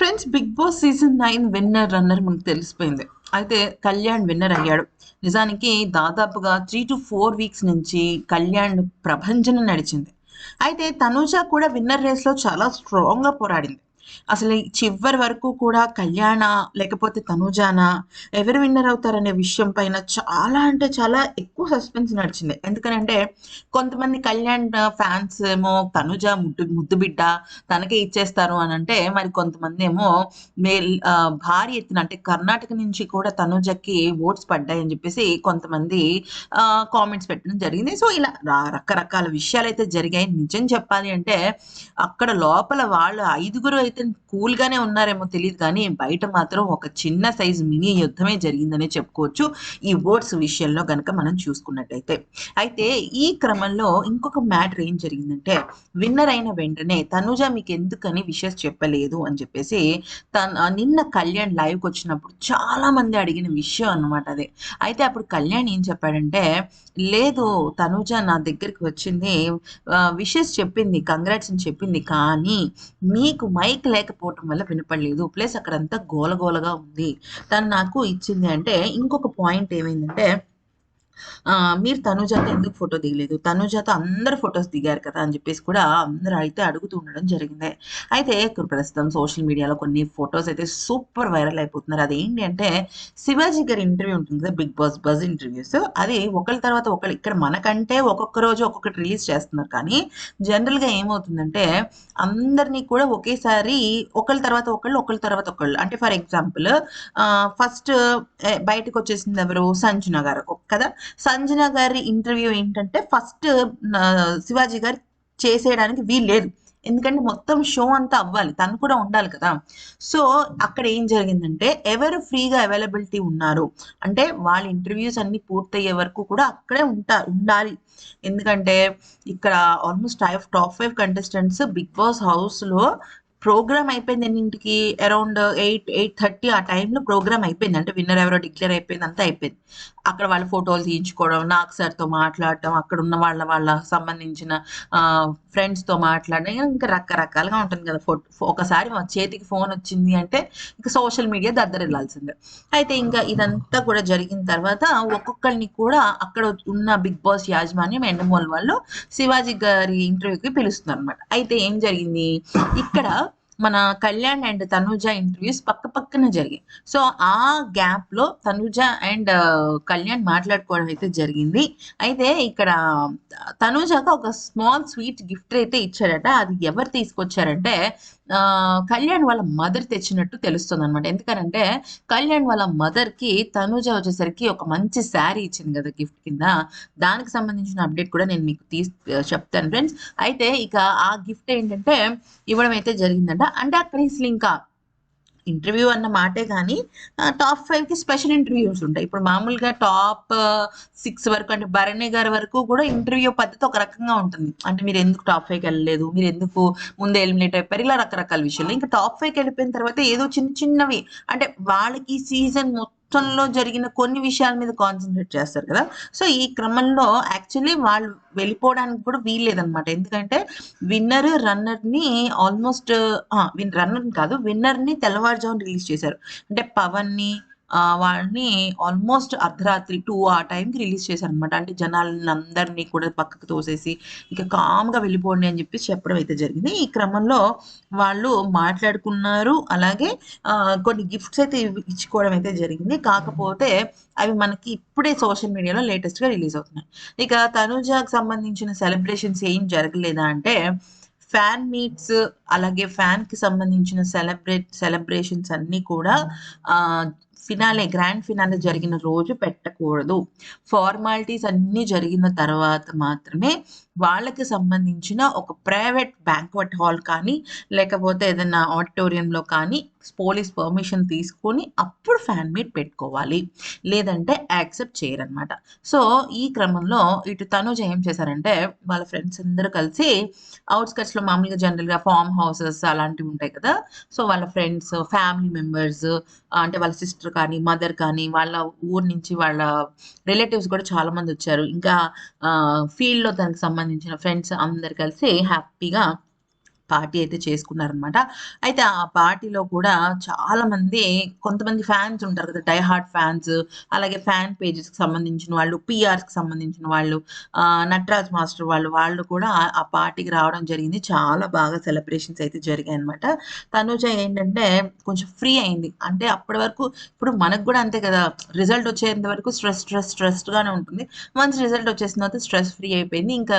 Friends, 'big boss' season 9 winner, runner మనకు తెలిసిపోయింది. అయితే కళ్యాణ్ విన్నర్ అయ్యాడు. నిజానికి దాదాపుగా 3-4 వీక్స్ నుంచి కళ్యాణ్ ప్రభంజనం నడిచింది. అయితే తనూజ కూడా విన్నర్ రేస్‌లో చాలా స్ట్రాంగ్‌గా పోరాడింది. అసలు ఈ చివరి వరకు కూడా కళ్యాణా? లేకపోతే తనూజానా? ఎవరు విన్నర్ అవుతారనే విషయం పైన చాలా అంటే చాలా ఎక్కువ సస్పెన్స్ నడిచింది. ఎందుకనంటే కొంతమంది కళ్యాణ్ ఫ్యాన్స్ ఏమో తనూజ ముద్దు బిడ్డ తనకే ఇచ్చేస్తారు అనంటే, మరి కొంతమందేమో భారీ ఎత్తున అంటే కర్ణాటక నుంచి కూడా తనూజకి ఓట్స్ పడ్డాయని జెప్పేసి కొంతమంది కామెంట్స్ పెట్టడం జరిగింది. సో, ఇలా రకరకాల విషయాలైతే జరిగాయి. నిజం చెప్పాలి అంటే, అక్కడ లోపల వాళ్ళు ఐదుగురు అయితే కూల్‌గానే ఉన్నారేమో తెలీదు కానీ, బయట మాత్రం ఒక చిన్న సైజ్ మినీ యుద్ధమే జరిగిందనే చెప్పుకోవచ్చు. ఈ ఓట్స్ విషయంలో గనక మనం చూసుకున్నట్టయితే. అయితే ఈ క్రమంలో ఇంకొక మ్యాటర్ ఏం జరిగిందంటే, విన్నర్ అయిన వెంటనే తనూజ మీకెందుకని విషెస్ చెప్పలేదు అని చెప్పేసి నిన్న కళ్యాణ్ లైవ్‌కొచ్చినప్పుడు చాలా మంది అడిగిన విషయం అన్నమాట అది. అయితే అప్పుడు కళ్యాణ్ ఏం చెప్పాడంటే, లేదు తనూజ నా దగ్గరికి వచ్చింది, విషెస్ చెప్పింది, కంగ్రాట్స్ అని చెప్పింది. కానీ మీకు మైక్ లేకపోవటం వల్ల వినపడలేదు. ప్లస్ అక్కడంతా గోలగోలగా ఉంది. తను నాకు ఇచ్చింది అంటే ఇంకొక పాయింట్ ఏమైందంటే, మీరు తనుజాతో ఎందుకు ఫోటో దిగలేదు? తనుజాతో అందరూ ఫోటోస్ దిగారు కదా! అని జెప్పేసి కూడా అందరూ అయితే అడుగుతూ ఉండడం జరిగింది. అయితే ఇప్పుడు ప్రస్తుతం సోషల్ మీడియాలో కొన్ని ఫోటోస్ అయితే సూపర్ వైరల్ అయిపోతున్నారు. అదేంటి అంటే శివాజీ గారి ఇంటర్వ్యూ ఉంటుంది కదా! 'Big boss' buzz interviews. అది ఒకళ్ళ తర్వాత ఒకళ్ళు ఇక్కడ మనకంటే ఒక్కొక్క రోజు ఒక్కొక్కటి రిలీజ్ చేస్తున్నారు. కానీ జనరల్‌గా ఏమవుతుందంటే అందరిని కూడా ఒకేసారి ఒకళ్ళ తర్వాత ఒకళ్ళు, ఒకళ్ళ తర్వాత ఒకళ్ళు. అంటే ఫర్ ఎగ్జాంపుల్ ఫస్ట్ బయటకొచ్చేసింది ఎవరు? సంజన గారు కదా! సంజన గారి ఇంటర్వ్యూ ఏంటంటే ఫస్ట్ శివాజీ గారు చేసేయడానికి వీల్లేదు. ఎందుకంటే మొత్తం షో అంతా అవ్వాలి. తను కూడా ఉండాలి కదా! సో, అక్కడ ఏం జరిగిందంటే ఎవరు ఫ్రీగా అవైలబిలిటీ ఉన్నారు. అంటే వాళ్ళ ఇంటర్వ్యూస్ అన్నీ పూర్తయ్యే వరకు కూడా అక్కడే ఉండాలి. ఎందుకంటే ఇక్కడ almost top 5 contestants 'big boss' హౌస్‌లో ప్రోగ్రామ్ అయిపోయింది ఎన్నింటికి? అరౌండ్ 8:30 ఆ టైంలో ప్రోగ్రామ్ అయిపోయింది. అంటే విన్నర్ ఎవరో డిక్లేర్ అయిపోయింది. అంతా అయిపోయింది. అక్కడ వాళ్ళు ఫోటోలు తీయించుకోవడం, నాగ్ సార్‌తో మాట్లాడటం, అక్కడున్న వాళ్ళ సంబంధించిన ఫ్రెండ్స్‌తో మాట్లాడడం, ఇంకా రకరకాలుగా ఉంటుంది కదా! ఒకసారి మన చేతికి ఫోనొచ్చింది అంటే ఇంక సోషల్ మీడియా దద్దరిల్లాల్సిందే. అయితే ఇంకా ఇదంతా కూడా జరిగిన తర్వాత ఒక్కొక్కళ్ళని కూడా అక్కడ ఉన్న 'బిగ్ బాస్' యాజమాన్యం ఎండమూల వాళ్ళు శివాజీ గారి ఇంటర్వ్యూకి పిలుస్తున్నారనమాట. అయితే ఏం జరిగింది? ఇక్కడ మన కళ్యాణ్ అండ్ తనూజ ఇంటర్వ్యూస్ పక్కన జరిగాయి. సో, ఆ గ్యాప్‌లో తనూజ అండ్ కళ్యాణ్ మాట్లాడుకోవడం అయితే జరిగింది. అయితే ఇక్కడ తనూజకి ఒక స్మాల్ స్వీట్ గిఫ్ట్ అయితే ఇచ్చాడట. అది ఎవరు తీసుకొచ్చారంటే కళ్యాణ్ వాళ్ళ మదర్ తెచ్చినట్టు తెలుస్తుందనమాట. ఎందుకనంటే కళ్యాణ్ వాళ్ళ మదర్‌కి తనూజ వచ్చేసరికి ఒక మంచి శారీ ఇచ్చింది కదా! గిఫ్ట్ కింద. దానికి సంబంధించిన అప్డేట్ కూడా నేను మీకు చెప్తాను ఫ్రెండ్స్. అయితే ఇక ఆ గిఫ్ట్ ఏంటంటే ఇవ్వడం అయితే జరిగిందంట. అంటే అక్కడ అసలింకా ఇంటర్వ్యూ అన్న మాటే గానీ టాప్ 5కి స్పెషల్ ఇంటర్వ్యూస్ ఉంటాయి. ఇప్పుడు మామూలుగా టాప్ 6 వరకు అంటే భరణి గారి వరకు కూడా ఇంటర్వ్యూ పద్ధతి ఒక రకంగా ఉంటుంది. అంటే మీరెందుకు టాప్ 5కి వెళ్ళలేదు? మీరెందుకు ముందే ఎలిమినేట్ అయిపోయారు? ఇలా రకరకాల విషయాలు. ఇంకా టాప్ 5కి వెళ్ళిపోయిన తర్వాత ఏదో చిన్న చిన్నవి అంటే వాళ్ళకి సీజన్ మొత్తంలో జరిగిన కొన్ని విషయాల మీద కాన్సంట్రేట్ చేస్తారు కదా! సో, ఈ క్రమంలో యాక్చువల్లీ వాళ్ళు వెళ్ళిపోవడానికి కూడా వీల్లేదనమాట. ఎందుకంటే విన్నర్, రన్నర్‌ని ఆల్మోస్ట్ రన్నర్‌ని కాదు. విన్నర్‌ని తెల్లవారుజామున రిలీజ్ చేశారు. అంటే పవన్‌ని వాళ్ళని ఆల్మోస్ట్ అర్ధరాత్రి 2 ఆ టైంకి రిలీజ్ చేశారనమాట. అంటే జనాలందరిని కూడా పక్కకు తోసేసి ఇక కామ్‌గా వెళ్ళిపోండి అని చెప్పేసి చెప్పడం అయితే జరిగింది. ఈ క్రమంలో వాళ్ళు మాట్లాడుకున్నారు. అలాగే కొన్ని గిఫ్ట్స్ అయితే ఇచ్చుకోవడం అయితే జరిగింది. కాకపోతే అవి మనకి ఇప్పుడే సోషల్ మీడియాలో లేటెస్ట్‌గా రిలీజ్ అవుతున్నాయి. ఇక తనూజకి సంబంధించిన సెలబ్రేషన్స్ ఏం జరగలేదా అంటే, ఫ్యాన్ మీట్స్ అలాగే ఫ్యాన్‌కి సంబంధించిన సెలబ్రేషన్స్ అన్నీ కూడా గ్రాండ్ ఫినాలే జరిగిన రోజు పెట్టకూడదు. ఫార్మాలిటీస్ అన్నీ జరిగిన తర్వాత మాత్రమే వాళ్ళకి సంబంధించిన ఒక ప్రైవేట్ బ్యాంక్వెట్ హాల్ కానీ, లేకపోతే ఏదైనా ఆడిటోరియంలో కానీ పోలీస్ పర్మిషన్ తీసుకొని అప్పుడు ఫ్యాన్ మీట్ పెట్టుకోవాలి. లేదంటే యాక్సెప్ట్ చేయరనమాట. సో, ఈ క్రమంలో ఇటు తనుజ ఏం చేశారంటే, వాళ్ళ ఫ్రెండ్స్ అందరూ కలిసి ఔట్‌స్కట్స్‌లో మామూలుగా జనరల్‌గా ఫార్మ్ హౌసెస్ అలాంటివి ఉంటాయి కదా! సో, వాళ్ళ ఫ్రెండ్స్, ఫ్యామిలీ మెంబర్స్ అంటే వాళ్ళ సిస్టర్ కానీ, మదర్ కానీ, వాళ్ళ ఊరు నుంచి వాళ్ళ రిలేటివ్స్ కూడా చాలా మందొచ్చారు. ఇంకా ఫీల్డ్‌లో తనకు సంబంధించిన ఫ్రెండ్స్ అందరూ కలిసి హ్యాపీగా పార్టీ అయితే చేసుకున్నారనమాట. అయితే ఆ పార్టీలో కూడా చాలామంది కొంతమంది ఫ్యాన్స్ ఉంటారు కదా! డై హార్డ్ ఫ్యాన్స్, అలాగే ఫ్యాన్ పేజెస్‌కి సంబంధించిన వాళ్ళు, పీఆర్స్‌కి సంబంధించిన వాళ్ళు, నటరాజ్ మాస్టర్ వాళ్ళు కూడా ఆ పార్టీకి రావడం జరిగింది. చాలా బాగా సెలబ్రేషన్స్ అయితే జరిగాయనమాట. తనూజ ఏంటంటే కొంచెం ఫ్రీ అయింది. అంటే అప్పటి వరకు ఇప్పుడు మనకు గూడా అంతే కదా! రిజల్ట్ వచ్చేంత వరకు స్ట్రెస్డ్‌గానే ఉంటుంది. వన్స్ రిజల్ట్ వచ్చేసిన తర్వాత స్ట్రెస్ ఫ్రీ అయిపోయింది. ఇంకా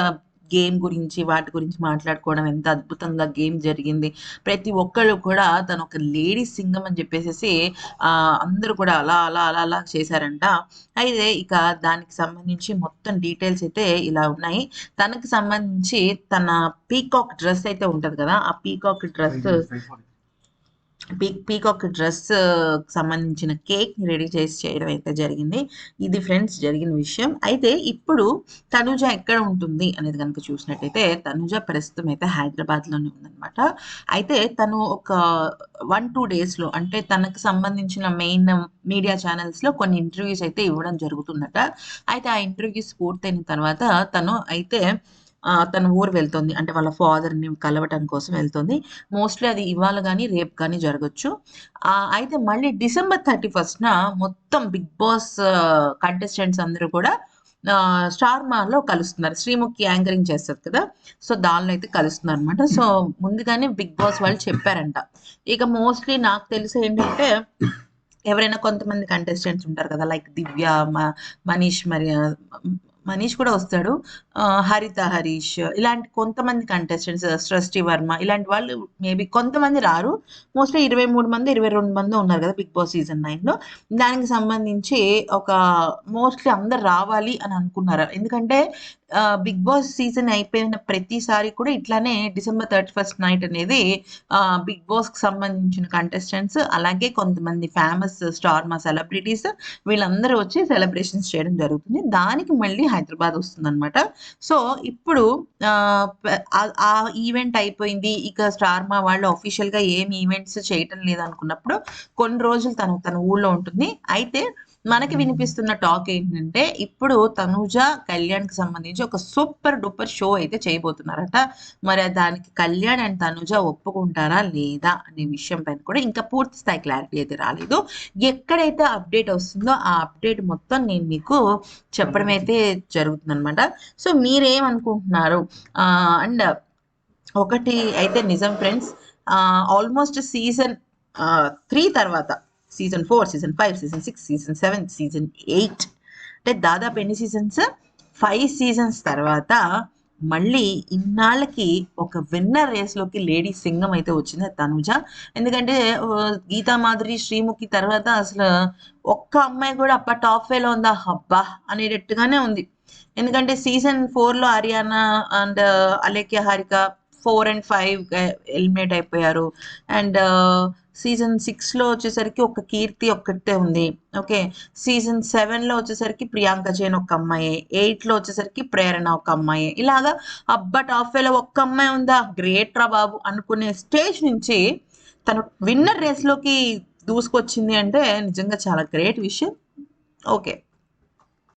గేమ్ గురించి, వాటి గురించి మాట్లాడుకోవడం, ఎంత అద్భుతంగా గేమ్ జరిగింది. ప్రతి ఒక్కళ్ళు కూడా తను ఒక లేడీ సింగం అని చెప్పేసేసి అందరూ కూడా అలా చేశారంట. అయితే ఇక దానికి సంబంధించి మొత్తం డీటెయిల్స్ అయితే ఇలా ఉన్నాయి. తనకి సంబంధించి తన పీకాక్ డ్రెస్ అయితే ఉంటది కదా! ఆ పీకాక్ డ్రెస్ పీకాక్ డ్రెస్ సంబంధించిన కేక్‌ని రెడీ చేసి చేయడం అయితే జరిగింది. ఇది ఫ్రెండ్స్ జరిగిన విషయం. అయితే ఇప్పుడు తనూజ ఎక్కడ ఉంటుంది అనేది గనుక చూసినట్టయితే, తనూజ ప్రస్తుతం అయితే హైదరాబాద్‌లోనే ఉందనమాట. అయితే తను ఒక 1, 2 డేస్‌లో అంటే తనకు సంబంధించిన మెయిన్ మీడియా ఛానెల్స్‌లో కొన్ని ఇంటర్వ్యూస్ అయితే ఇవ్వడం జరుగుతుందట. అయితే ఆ ఇంటర్వ్యూస్ పూర్తయిన తర్వాత తను అయితే తన ఊరు వెళ్తుంది. అంటే వాళ్ళ ఫాదర్‌ని కలవటం కోసం వెళ్తుంది. మోస్ట్‌లీ అది ఇవాళ గాని, రేపు గాని జరగొచ్చు. అయితే మళ్ళీ డిసెంబర్ 31న మొత్తం 'బిగ్ బాస్' కంటెస్టెంట్స్ అందరూ కూడా స్టార్ మాలో కలుస్తున్నారు. శ్రీముఖి యాంకరింగ్ చేస్తది కదా! సో, దానిలో అయితే కలుస్తున్నారనమాట. సో, ముందుగానే 'బిగ్ బాస్' వాళ్ళు చెప్పారంట. ఇక మోస్ట్‌లీ నాకు తెలిసి ఏంటంటే ఎవరైనా కొంతమంది కంటెస్టెంట్స్ ఉంటారు కదా! లైక్ 'దివ్య', మనీష్ మనీష్ కూడా వస్తాడు. హరిత హరీష్ ఇలాంటి కొంతమంది కంటెస్టెంట్స్, సృష్టి వర్మ ఇలాంటి వాళ్ళు మేబీ కొంతమంది రారు. మోస్ట్‌లీ 23 మందో, 22 మందో ఉన్నారు కదా! 'బిగ్ బాస్' సీజన్ 9లో. దానికి సంబంధించి ఒక మోస్ట్‌లీ అందరూ రావాలి అని అనుకున్నారు. ఎందుకంటే 'బిగ్ బాస్' సీజన్ అయిపోయిన ప్రతిసారి కూడా ఇట్లానే డిసెంబర్ 31 నైట్ అనేది 'బిగ్ బాస్'కి సంబంధించిన కంటెస్టెంట్స్ అలాగే కొంతమంది ఫేమస్ స్టార్ మా సెలబ్రిటీస్ వీళ్ళందరూ వచ్చి సెలబ్రేషన్స్ చేయడం జరుగుతుంది. దానికి మళ్ళీ హైదరాబాద్ వస్తుందనమాట. సో, ఇప్పుడు ఆ ఈవెంట్ అయిపోయింది. ఇక స్టార్ మా వాళ్ళు ఆఫీషియల్‌గా ఏమి ఈవెంట్స్ చేయటం లేదనుకున్నప్పుడు కొన్ని రోజులు తన ఊర్లో ఉంటుంది. అయితే మనకి వినిపిస్తున్న టాక్ ఏంటంటే, ఇప్పుడు తనూజ, కళ్యాణ్‌కి సంబంధించి ఒక సూపర్ డూపర్ షో అయితే చేయబోతున్నారట. మరి దానికి కళ్యాణ్ అండ్ తనూజ ఒప్పుకుంటారా? లేదా? అనే విషయం పైన కూడా ఇంకా పూర్తి స్థాయి క్లారిటీ అయితే రాలేదు. ఎక్కడైతే అప్డేట్ వస్తుందో, ఆ అప్డేట్ మొత్తం నేను మీకు చెప్పడం అయితే జరుగుతుందనమాట. సో, మీరేమనుకుంటున్నారు? అండ్ ఒకటి అయితే నిజం ఫ్రెండ్స్. ఆల్మోస్ట్ సీజన్ 3 తర్వాత season 4, season 5, season 6, season 7, season 8 అంటే దాదాపు ఎన్ని సీజన్స్? 5 సీజన్స్ తర్వాత మళ్ళీ ఇన్నాళ్ళకి ఒక విన్నర్ రేస్‌లోకి లేడీ సింగం అయితే వచ్చింది. అది తనుజ. ఎందుకంటే గీతా మాధురి, శ్రీముఖి తర్వాత అసలు ఒక్క అమ్మాయి కూడా అబ్బా! టాప్ 5లో ఉందా? అబ్బా! అనేటట్టుగానే ఉంది. ఎందుకంటే సీజన్ 4లో Hariyana and Alekhya, Harika 4 and 5 eliminate అయిపోయారు. అండ్ సీజన్ 6లో వచ్చేసరికి ఒక కీర్తి ఒక్కటే ఉంది. ఓకే. సీజన్ 7లో వచ్చేసరికి ప్రియాంక జైన్ ఒక అమ్మాయే. 8లో వచ్చేసరికి ప్రేరణ ఒక అమ్మాయే. ఇలాగా అబ్బా! టాప్ 5లో ఒక్క అమ్మాయి ఉందా? గ్రేట్ రా బాబు! అనుకునే స్టేజ్ నుంచి తను విన్నర్ రేస్‌లోకి దూసుకొచ్చింది అంటే నిజంగా చాలా గ్రేట్ విషయం. ఓకే.